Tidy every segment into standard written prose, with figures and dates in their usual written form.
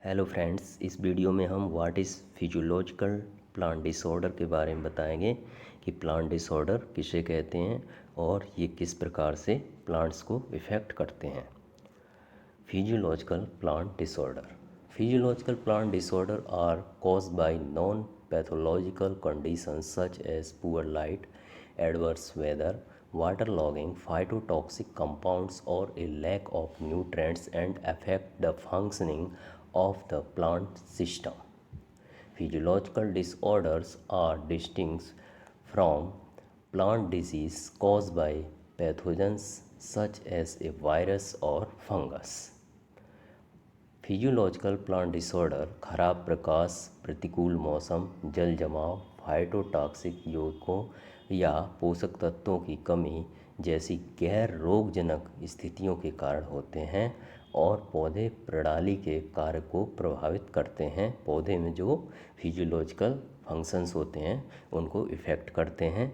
Hello friends, इस video में हम what is physiological plant disorder के बारे में बताएंगे कि प्लांट डिसऑर्डर किसे कहते हैं और ये किस प्रकार से प्लांट्स को इफ़ेक्ट करते हैं। Physiological plant disorder. Physiological plant disorder are caused by non-pathological conditions such as poor light, adverse weather, waterlogging, phytotoxic compounds, or a lack of nutrients and affect the functioning of the plant system. Physiological disorders are distinct from plant disease caused by pathogens such as a virus or fungus. Physiological plant disorder खराब प्रकाश, प्रतिकूल मौसम, जल जमाव, phytotoxic यौगिकों या पोषक तत्वों की कमी जैसी गैर रोगजनक स्थितियों के कारण होते हैं और पौधे प्रणाली के कार्य को प्रभावित करते हैं। पौधे में जो फिजियोलॉजिकल फंक्शंस होते हैं उनको इफ़ेक्ट करते हैं।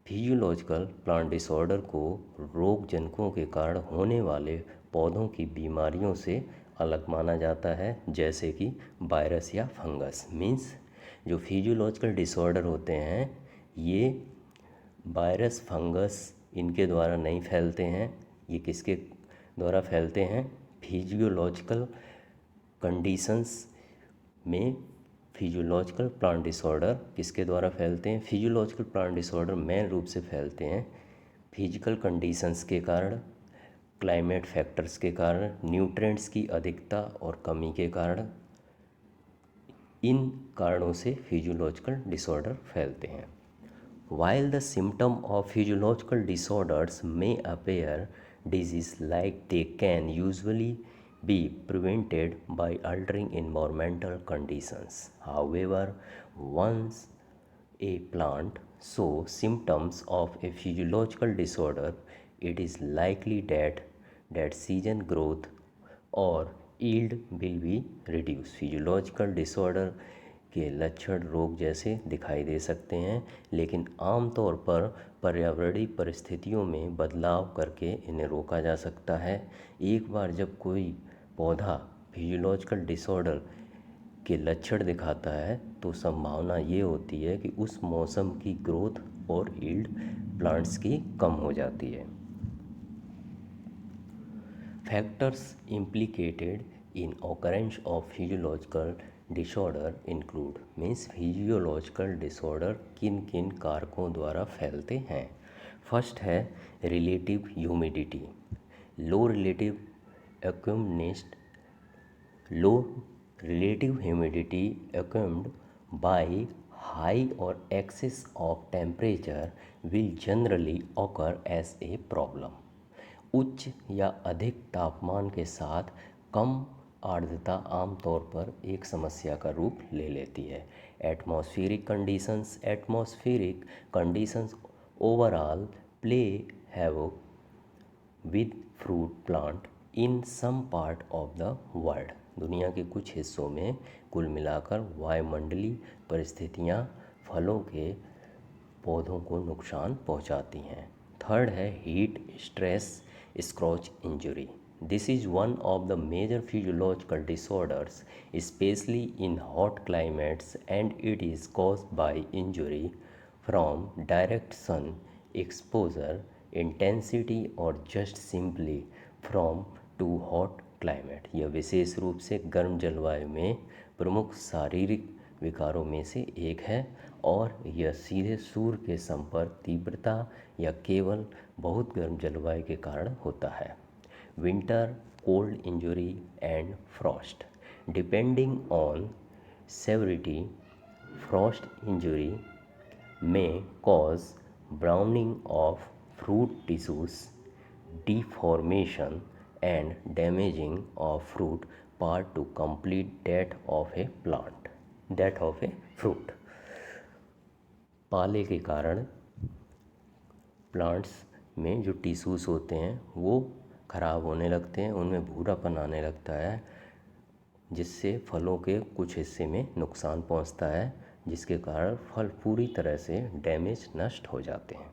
फिजियोलॉजिकल प्लांट डिसऑर्डर को रोगजनकों के कारण होने वाले पौधों की बीमारियों से अलग माना जाता है, जैसे कि वायरस या फंगस। मीन्स जो फिजियोलॉजिकल डिसऑर्डर होते हैं ये वायरस, फंगस इनके द्वारा नहीं फैलते हैं। ये किसके द्वारा फैलते हैं? फिजियोलॉजिकल कंडीशंस में फिजियोलॉजिकल प्लांट डिसऑर्डर किसके द्वारा फैलते हैं? फिजियोलॉजिकल प्लांट डिसऑर्डर मेन रूप से फैलते हैं फिजिकल कंडीशंस के कारण, क्लाइमेट फैक्टर्स के कारण, न्यूट्रिएंट्स की अधिकता और कमी के कारण। इन कारणों से फिजियोलॉजिकल डिसऑर्डर फैलते हैं। While the symptom of physiological disorders may appear disease-like, they can usually be prevented by altering environmental conditions. However, once a plant shows symptoms of a physiological disorder, it is likely that season growth or yield will be reduced. Physiological disorder के लक्षण रोग जैसे दिखाई दे सकते हैं, लेकिन आमतौर पर पर्यावरणीय परिस्थितियों में बदलाव करके इन्हें रोका जा सकता है। एक बार जब कोई पौधा फिजियोलॉजिकल डिसऑर्डर के लक्षण दिखाता है तो संभावना ये होती है कि उस मौसम की ग्रोथ और यील्ड प्लांट्स की कम हो जाती है। Factors implicated in occurrence of physiological disorder include means physiological disorder किन किन कारकों द्वारा फैलते हैं। फर्स्ट है रिलेटिव ह्यूमिडिटी। लो रिलेटिव एक्यूमनेस्ट low relative humidity accompanied by high or excess of temperature will generally occur as a problem. उच्च या अधिक तापमान के साथ कम आर्द्रता आमतौर पर एक समस्या का रूप ले लेती है। Atmospheric conditions overall play havoc with fruit plant in some part of the world. दुनिया के कुछ हिस्सों में कुल मिलाकर वायुमंडलीय परिस्थितियाँ फलों के पौधों को नुकसान पहुँचाती हैं। थर्ड है heat stress scorch injury. This is one of the major physiological disorders especially in hot climates, and it is caused by injury from direct sun exposure, intensity, or just simply from too hot climate। यह विशेष रूप से गर्म जलवायु में प्रमुख शारीरिक विकारों में से एक है और यह सीधे सूर्य के संपर्क, तीव्रता या केवल बहुत गर्म जलवायु के कारण होता है। Winter cold injury and Frost. Depending on severity, Frost injury may cause browning of fruit tissues, deformation and damaging of fruit part to complete death of a fruit। पाले के कारण प्लांट्स में जो टिश्यूज़ होते हैं वो ख़राब होने लगते हैं, उनमें भूरापन आने लगता है, जिससे फलों के कुछ हिस्से में नुकसान पहुंचता है, जिसके कारण फल पूरी तरह से डैमेज, नष्ट हो जाते हैं।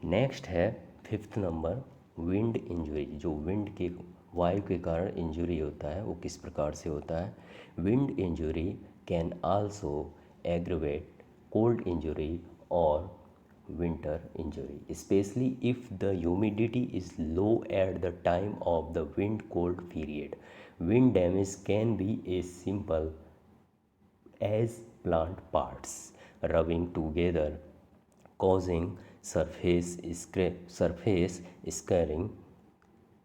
नेक्स्ट है फिफ्थ नंबर विंड इंजरी। जो विंड के वायु के कारण इंजुरी होता है वो किस प्रकार से होता है। Wind injury can also aggravate cold injury और winter injury, especially if the humidity is low at the time of the wind cold period. Wind damage can be as simple as plant parts rubbing together, causing surface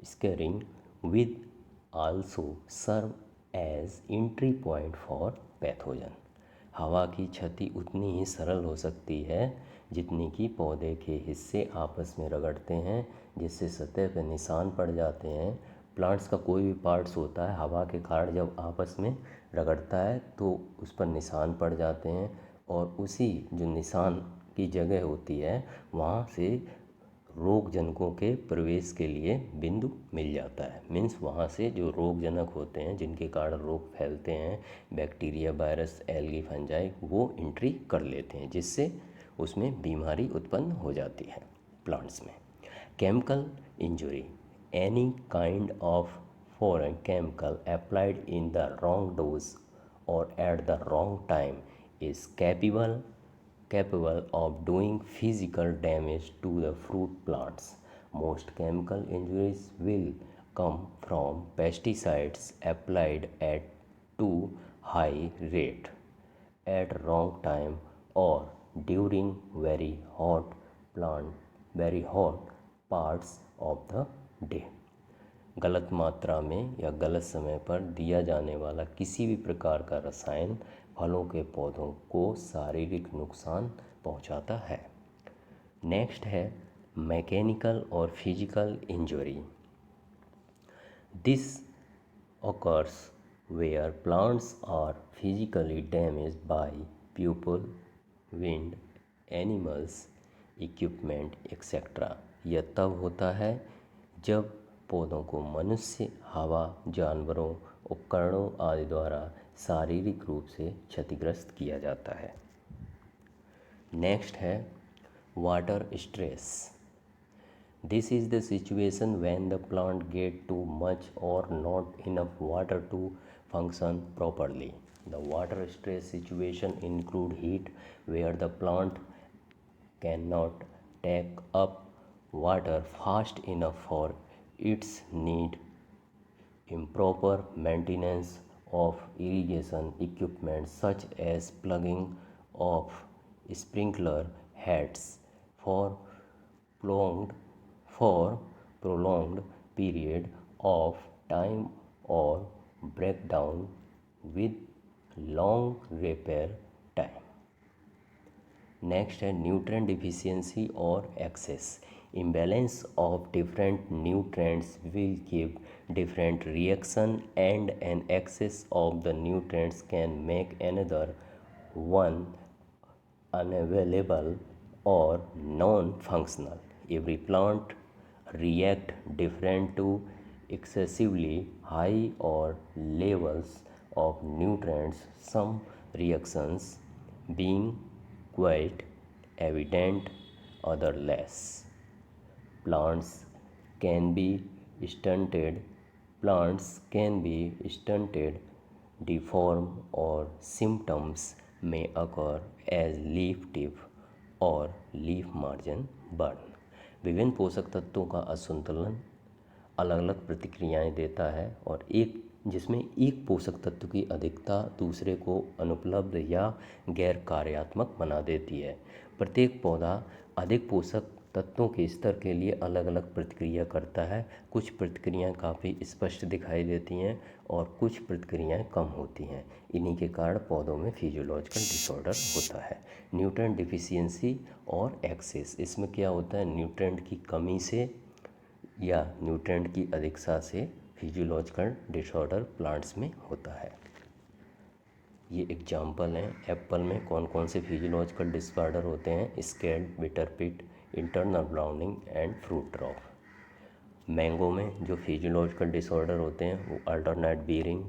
scarring with also serve as entry point for pathogen. हवा की क्षति उतनी ही सरल हो सकती है जितनी कि पौधे के हिस्से आपस में रगड़ते हैं, जिससे सतह पर निशान पड़ जाते हैं। प्लांट्स का कोई भी पार्ट्स होता है, हवा के कारण जब आपस में रगड़ता है तो उस पर निशान पड़ जाते हैं, और उसी जो निशान की जगह होती है वहाँ से रोग जनकों के प्रवेश के लिए बिंदु मिल जाता है। मीन्स वहाँ से जो रोग जनक होते हैं जिनके कारण रोग फैलते हैं, बैक्टीरिया, वायरस, एल्गी, फंजाई, वो एंट्री कर लेते हैं, जिससे उसमें बीमारी उत्पन्न हो जाती है प्लांट्स में। Chemical injury, any kind of foreign chemical applied in the wrong dose or at the wrong time is capable of doing physical damage to the fruit plants. Most chemical injuries will come from pesticides applied at too high rate, at wrong time, or during very hot parts of the day. गलत मात्रा में या गलत समय पर दिया जाने वाला किसी भी प्रकार का रसायन फलों के पौधों को शारीरिक नुकसान पहुंचाता है। नेक्स्ट है मैकेनिकल और physical injury. This occurs where plants are physically damaged by people, wind, animals, equipment, etc. यह तब होता है जब पौधों को मनुष्य, हवा, जानवरों, उपकरणों आदि द्वारा शारीरिक रूप से क्षतिग्रस्त किया जाता है। नेक्स्ट है water stress. This is the situation when the plant get too much or not enough water to function properly. The water stress situation include heat where the plant cannot take up water fast enough for its need, improper maintenance of irrigation equipment such as plugging of sprinkler heads for prolonged period of time or breakdown with long repair time. Next है nutrient deficiency और access. imbalance of different nutrients will give different reaction, and an excess of the nutrients can make another one unavailable or non-functional. Every plant react different to excessively high or levels of nutrients, some reactions being quite evident, other less. Plants can be stunted, deform, or symptoms may occur as leaf tip और leaf margin burn. विभिन्न पोषक तत्वों का असंतुलन अलग अलग प्रतिक्रियाएं देता है, और एक जिसमें एक पोषक तत्व की अधिकता दूसरे को अनुपलब्ध या गैर कार्यात्मक बना देती है। प्रत्येक पौधा अधिक पोषक तत्वों के स्तर के लिए अलग अलग प्रतिक्रिया करता है। कुछ प्रतिक्रियाएं काफ़ी स्पष्ट दिखाई देती हैं और कुछ प्रतिक्रियाएं कम होती हैं। इन्हीं के कारण पौधों में फिजियोलॉजिकल डिसऑर्डर होता है। न्यूट्रिएंट डिफिशियंसी और एक्सेस, इसमें क्या होता है, न्यूट्रिएंट की कमी से या न्यूट्रिएंट की अधिकता से फिजियोलॉजिकल डिसऑर्डर प्लांट्स में होता है। ये एग्जाम्पल हैं। एप्पल में कौन कौन से फिजियोलॉजिकल डिसऑर्डर होते हैं, scald, bitter pit, internal browning and fruit drop. Mango में जो फिजियोलॉजिकल डिसऑर्डर होते हैं वो alternate bearing,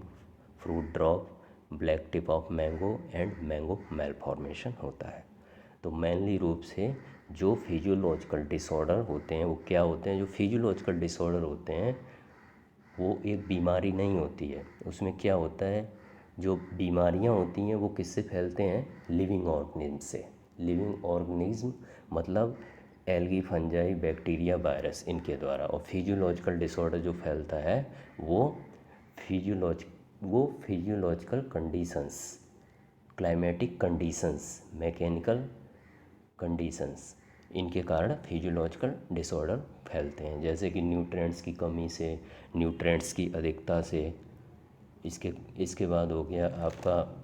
fruit drop, black tip of mango and mango malformation होता है। तो मेनली रूप से जो फिजियोलॉजिकल डिसऑर्डर होते हैं वो क्या होते हैं, जो फिजियोलॉजिकल डिसऑर्डर होते हैं वो एक बीमारी नहीं होती है। उसमें क्या होता है, जो बीमारियां होती हैं वो किससे फैलते हैं, लिविंग ऑर्गेनिज्म से। लिविंग ऑर्गेनिज्म मतलब एल्गी, फंजाई, बैक्टीरिया, वायरस, इनके द्वारा। और फिजियोलॉजिकल डिसऑर्डर जो फैलता है वो physiological conditions, climatic conditions, mechanical conditions, इनके कारण फिजियोलॉजिकल डिसऑर्डर फैलते हैं, जैसे कि न्यूट्रिएंट्स की कमी से, न्यूट्रिएंट्स की अधिकता से। इसके बाद हो गया आपका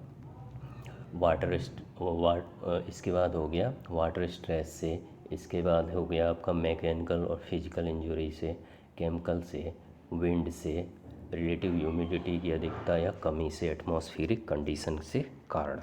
इसके बाद हो गया वाटर स्ट्रेस से। इसके बाद हो गया आपका मैकेनिकल और फिजिकल इंजरी से, केमिकल से, विंड से, रिलेटिव ह्यूमिडिटी की अधिकता या कमी से, एटमॉस्फेरिक कंडीशन से कारण।